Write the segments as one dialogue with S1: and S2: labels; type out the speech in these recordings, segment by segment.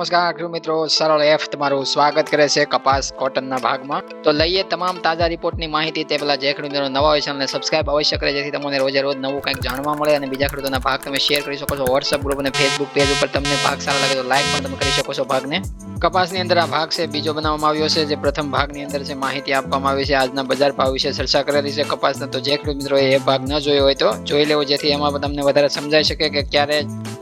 S1: નમસ્કાર ખેડૂત મિત્રો, સરળ એફ તમારું સ્વાગત કરે છે કપાસ કોટનના ભાગમાં. તો લઈએ તમામ તાજા રિપોર્ટની માહિતી. તે પહેલા જે ખેડૂત મિત્રો નવા હોય ચેનલને સબસ્ક્રાઇબ અવશ્ય કરે, જેથી તમને રોજે રોજ નવું કંઈક જાણવા મળે અને બીજા ખેડૂતોના ભાગ તમે શેર કરી શકો છો. વોટ્સઅપ ગ્રુપ અને ફેસબુક પેજ ઉપર તમને ભાગ સારા લાગે તો લાઈક પણ તમે કરી શકો છો ભાગને. કપાસની અંદર આ ભાગ છે બીજો બનાવવામાં આવ્યો છે. જે પ્રથમ ભાગની અંદર છે માહિતી આપવામાં આવી છે આજના બજાર ભાવ વિશે ચર્ચા કરેલી છે કપાસના. તો જે ખેડૂત મિત્રો એ ભાગ ન જોયો હોય તો જોઈ લેવો, જેથી એમાં તમને વધારે સમજાઈ શકે કે ક્યારે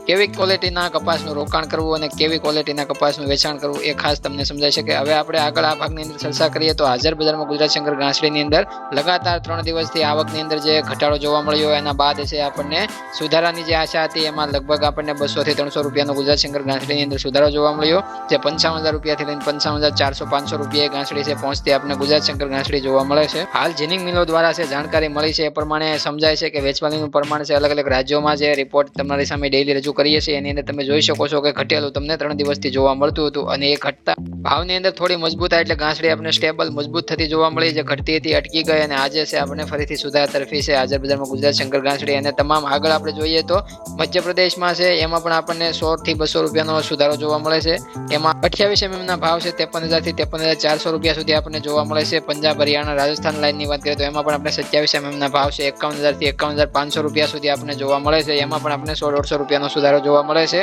S1: કેવી ક્વોલિટીના કપાસનું રોકાણ કરવું અને કેવી ક્વોલિટીના કપાસનું વેચાણ કરવું એ ખાસ તમને સમજાઈ શકે. હવે આપણે આગળ આ ભાગની અંદર ચર્ચા કરીએ તો હાજર બજારમાં ગુજરાત શંકર ઘાસડીની અંદર લગાતાર 3 દિવસથી આવકની અંદર જે ઘટાડો જોવા મળ્યો એના બાદ છે આપણને સુધારાની જે આશા હતી એમાં લગભગ આપણને 200 થી 300 રૂપિયાનો ગુજરાત શંકર ઘાસડીની અંદર સુધારો જોવા મળ્યો. જે 55,000 રૂપિયાથી લઈને 55,400-500 રૂપિયા ઘાસડી છે પહોંચતી આપણને ગુજરાત શંકર ઘાસડી જોવા મળે છે. હાલ જીનિંગ મિલો દ્વારા છે જાણકારી મળી છે એ પ્રમાણે સમજાય છે કે વેચવાલીનું પ્રમાણ છે અલગ અલગ રાજ્યોમાં જે રિપોર્ટ તમારી સામે ડેઈલી રજૂ કરીએ છીએ એની અંદર તમે જોઈ શકો છો કે ઘટેલું તમને 3 દિવસથી જોવા મળતું હતું. અને એ ઘટતા ભાવની અંદર થોડી મજબૂતાઈ એટલે ઘાસડી આપણે સ્ટેબલ મજબૂત થતી જોવા મળી. જે ઘટતી હતી અટકી ગઈ અને આજે છે આપણે ફરીથી સુધારા તરફી છે હાજર બજારમાં ગુજરાત શંકર ઘાસડી. અને તમામ આગળ આપણે જોઈએ તો મધ્યપ્રદેશમાં છે એમાં પણ આપણને 100 થી 200 રૂપિયાનો સુધારો જોવા મળે છે. એમાં 28 mm ના ભાવ છે 53,000 થી 53,400 રૂપિયા સુધી આપણને જોવા મળે છે. પંજાબ, હરિયાણા, રાજસ્થાન લાઇનની વાત કરીએ તો એમાં પણ આપણે 27 mm ના ભાવ છે 51,000 થી 51,500 રૂપિયા સુધી આપણને જોવા મળે છે. એમાં પણ આપણે 100-150 રૂપિયાનો સુધારો જોવા મળે છે.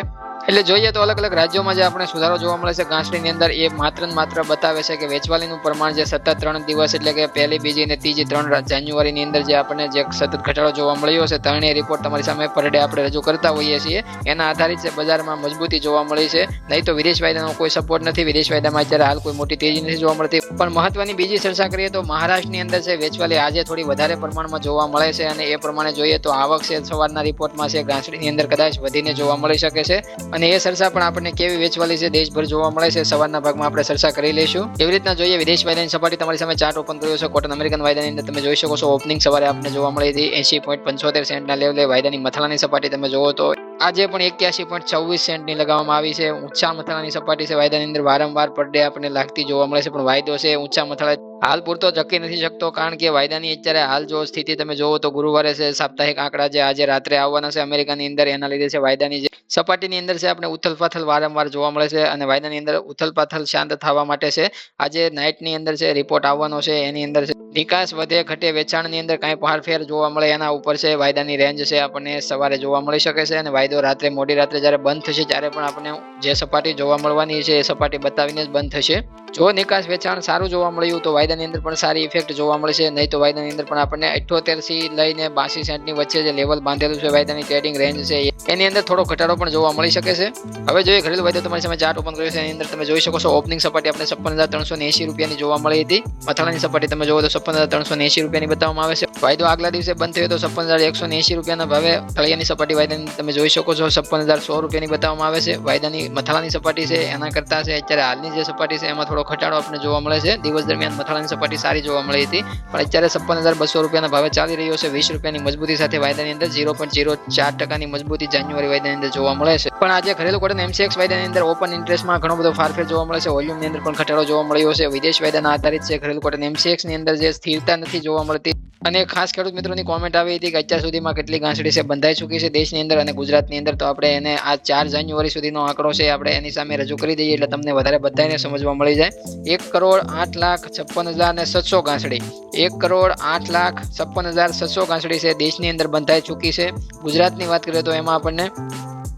S1: એટલે જોઈએ તો અલગ અલગ રાજ્યોમાં જે આપણે સુધારો જોવા મળે છે ઘાસડીની અંદર એ માત્ર ને માત્ર બતાવે છે કે વેચવાલીનું પ્રમાણ જે સતત 3 દિવસ એટલે કે પહેલી, બીજી અને ત્રીજી 3 જાન્યુઆરીની અંદર જે આપણને જે સતત ઘટાડો જોવા મળ્યો છે ત્રણેય રિપોર્ટ તમારી સામે પર ડે આપણે રજૂ કરતા હોઈએ છીએ. એના આધારિત છે બજારમાં મજબૂતી જોવા મળી છે. નહીં તો વિદેશ વાયદાનો કોઈ સપોર્ટ નથી. વિદેશ વાયદામાં અત્યારે હાલ કોઈ મોટી તેજી નથી જોવા મળતી. પણ મહત્વની બીજી ચર્ચા કરીએ તો મહારાષ્ટ્રની અંદર છે વેચવાલી આજે થોડી વધારે પ્રમાણમાં જોવા મળે છે. અને એ પ્રમાણે જોઈએ તો આવક છે સવારના રિપોર્ટમાં છે ઘાસડીની અંદર કદાચ વધીને જોવા મળી શકે છે. અને એ ચર્ચા પણ આપણને કેવી વેચવાલી છે દેશભર જોવા મળે છે સવારના ભાગમાં આપણે ચર્ચા કરી લઈશું. એવી રીતના જોઈએ વિદેશ વાયદાની સપાટી તમારી સામે ચાર્ટ ઓપન કર્યો છે. કોટન અમેરિકન વાયદાની અંદર તમે જોઈ શકો છો ઓપનિંગ સવારે આપણને જોવા મળી હતી 80.75 સેન્ટના લેવલે. વાયદાની મથાળાની સપાટી તમે જોવો તો આજે પણ 81.24 સેન્ટની લગાવવામાં આવી છે. ઊંચા મથાળાની સપાટી છે વાયદાની અંદર વારંવાર પર ડે આપણને લાગતી જોવા મળે છે. પણ વાયદો છે ઊંચા મથાળા હાલ પૂરતો જકી નથી શકતો, કારણ કે વાયદાની અત્યારે હાલ જો સ્થિતિ તમે જોવો તો ગુરુવારે છે સાપ્તાહિક આંકડા જે આજે રાત્રે આવવાના છે અમેરિકાની અંદર, એના લીધે છે વાયદાની જે સપાટીની અંદર છે આપણે ઉથલપાથલ વારંવાર જોવા મળે છે. અને વાયદાની અંદર ઉથલપાથલ શાંત થવા માટે છે આજે નાઇટની અંદર છે રિપોર્ટ આવવાનો છે. એની અંદર છે નિકાસ વધે ઘટે વેચાણની અંદર કાંઈ ફારફેર જોવા મળે એના ઉપર છે વાયદાની રેન્જ છે આપણને સવારે જોવા મળી શકે છે. અને વાયદો રાત્રે મોડી રાત્રે જ્યારે બંધ થશે ત્યારે પણ આપણને જે સપાટી જોવા મળવાની છે એ સપાટી બતાવીને જ બંધ થશે. જો નિકાસ વેચાણ સારું જોવા મળ્યું તો વાયદાની અંદર પણ સારી ઇફેક્ટ જોવા મળશે. નહીં તો વાયદાની અંદર પણ આપણને 78 થી લઈને 82 સેન્ટની વચ્ચે જે લેવલ બાંધેલું છે વાયદાની ટ્રેડિંગ રેન્જ છે એની અંદર થોડો ઘટાડો પણ જોવા મળી શકે છે. હવે જોઈએ ઘરેલું વાયદો તમારી સામે ચાર્ટ ઓપન કર્યો છે. એની અંદર તમે જોઈ શકો છો ઓપનિંગ સપાટી આપણે 56,380 રૂપિયાની જોવા મળી હતી. મથાળાની સપાટી તમે જોવો તો 56,380 રૂપિયાની બતાવવામાં આવે છે. વાયદો આગલા દિવસે બંધ થયો તો 56,180 રૂપિયાના ભાવે તળિયાની સપાટી વાયદાની તમે જોઈ શકો છો 56,100 રૂપિયાની બતાવવામાં આવે છે. વાયદાની મથાળાની સપાટી છે એના કરતા છે અત્યારે હાલની જે સપાટી છે એમાં થોડો ઘટાડો આપણને જોવા મળે છે. દિવસ દરમિયાન મથાળાની સપાટી સારી જોવા મળી હતી, પણ અત્યારે 56,200 રૂપિયાના ભાવે ચાલી રહ્યો છે. 20 રૂપિયાની મજબૂતી સાથે વાયદાની અંદર 0.04% મજબૂતી જાન્યુઆરી વાયદાની અંદર જોવા મળે છે. પણ આજે ઘરેલું કોટન MCX વાયદાની અંદર ઓપન ઇન્ટરેસ્ટમાં ઘણો બધો ફારફેર જોવા મળે છે. વોલ્યુમની અંદર પણ ઘટાડો જોવા મળ્યો છે. વિદેશ વાયદાના આધારિત છે ઘરેલું કોટન MCX ની અંદર જે સ્થિરતા નથી જોવા મળતી. અને ખાસ ખેડૂત મિત્રોની કોમેન્ટ આવી હતી કે અત્યાર સુધીમાં કેટલી ઘાસડી છે બંધાઈ ચૂકી છે દેશની અંદર અને ગુજરાતની અંદર. તો આપણે એને આ 4 જાન્યુઆરી સુધીનો આંકડો છે આપણે એની સામે રજૂ કરી દઈએ એટલે તમને વધારે બધાને સમજવા મળી જાય. 1,08,56,700 ઘાસડી 1,08,56,700 ઘાસડી છે દેશની અંદર બંધાઈ ચૂકી છે. ગુજરાતની વાત કરીએ તો એમાં આપણને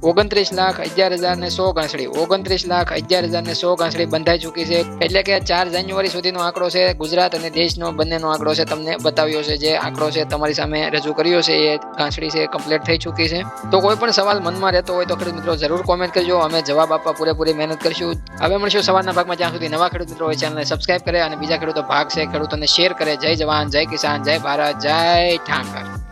S1: 29,11,100 ઘાસડી 29,11,100 ઘાસડી બંધાઈ ચૂકી છે. એટલે કે 4 જાન્યુઆરી સુધીનો આંકડો છે ગુજરાત અને દેશનો બંનેનો આંકડો છે તમને બતાવ્યો છે. જે આંકડો છે તમારી સામે રજૂ કર્યો છે એ ઘાસડી છે કમ્પ્લીટ થઈ ચૂકી છે. તો કોઈ પણ સવાલ મનમાં રહેતો હોય તો ખેડૂત મિત્રો જરૂર કોમેન્ટ કરજો, અમે જવાબ આપવા પૂરેપૂરી મહેનત કરશું. હવે મળશું સવારના ભાગમાં. જ્યાં સુધી નવા ખેડૂત મિત્રો હોય ચેનલને સબસ્ક્રાઇબ કરે અને બીજા ખેડૂતો ભાગ છે ખેડૂતોને શેર કરે. જય જવાન, જય કિસાન, જય ભારત, જય ઠાકર.